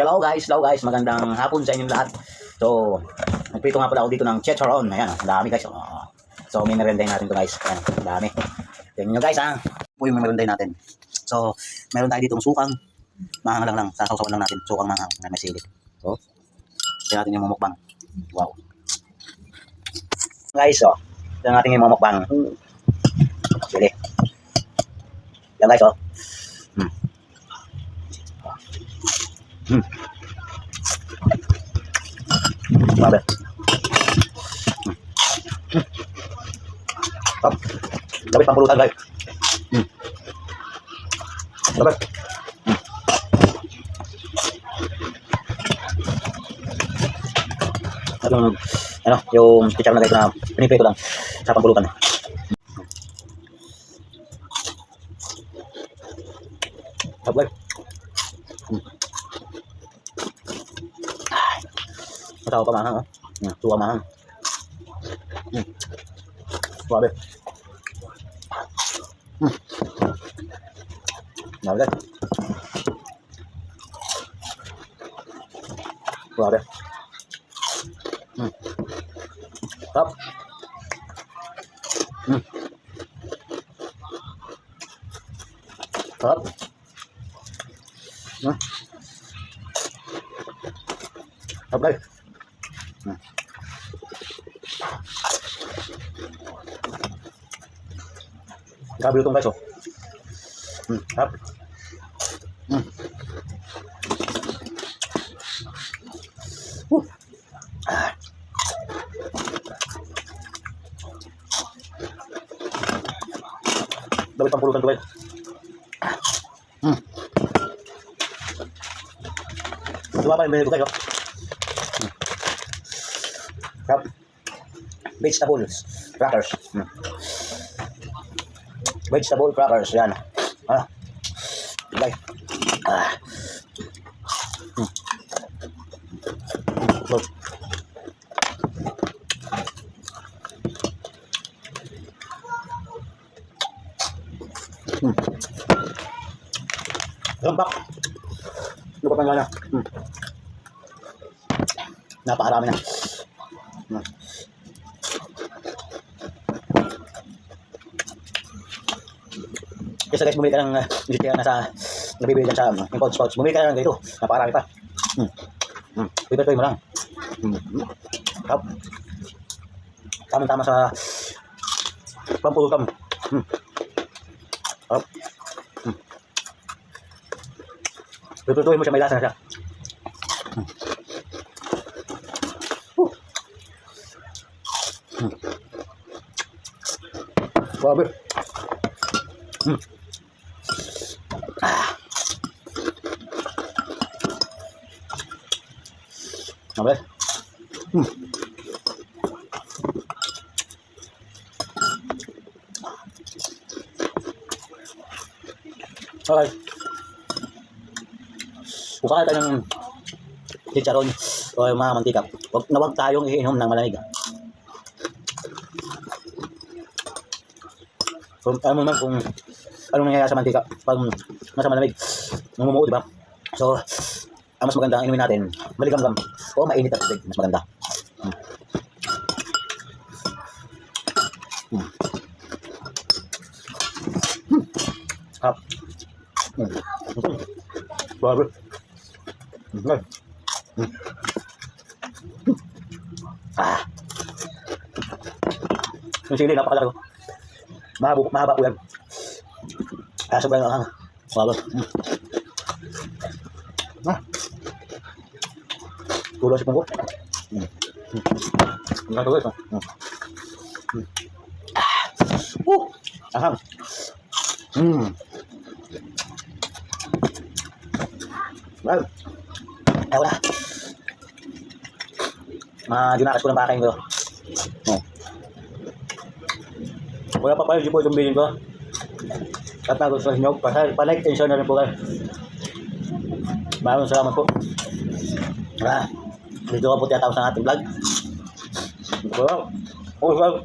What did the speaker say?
Hello guys, magandang hapon sa inyong lahat. So, nagprito nga pala ako dito ng chicharon. Ayan, ang dami guys. So, may merendahin natin to guys. Ayan, ang dami. Tingnan nyo guys ha. Ito yung merendahin natin. So, meron tayo dito ng sukang. Mahang lang, sasawsawan lang natin. Sukang mahang na may sili. So, ito natin yung mumukbang. Wow. Guys, oh. Ito natin yung mumukbang. Sili. Yan guys, oh. Grabe. Top. Grabe pampulutan guys. Grabe. At yung chicharon na guys na piniprito lang sa pampulutan. Top guys. Masarap pa mahang, oh. Suka mahang. Grabe. Grabe. Grabe. Sarap. Sarap. Sarap guys. Grabe lutong guys, oh. Sarap. Grabe pampulutan to guys. Diba pa yung binili ko guys, oh. Sarap. Vegetables crackers. Vegetable crackers, yan. Guys. Look. Rampak. Lupa pa nga na. Napakarami na. Kasi guys, bumili ka ng vegetarian na sa nabibili dyan sa impulse pouch. Bumili ka ng ganito. Napakarami pa. Pipetoy mo lang. Sarap. Tama-tama sa pampulutan. Sarap. Pipetoy mo siya, may lasa na siya. Grabe. Grabe. Okay. Kung kaya tayo ng chicharon o yung mga mantika, wag tayong iinom ng malamig. Kung ano naman kung anong nangyayari sa mantika pag nasa malamig, namumuo, diba? So, ang mas maganda ang inumin natin, maligamgam o mainit at tubig, mas maganda. Hap. Grabe. Yung sili, napakalaro. Mahaba po yan. Sobrang ang grabe. Tulo si Pungko. Ang tulo ito. Ahang. Well, ayaw na. Majunakas ko ng pakain ko. Wala pa pala po itong bilhin ko. At nagustuhan nyo, pa-like and share na rin po kayo. Maraming salamat po. Dito ka po tiyatapos ng ating vlog. Wow.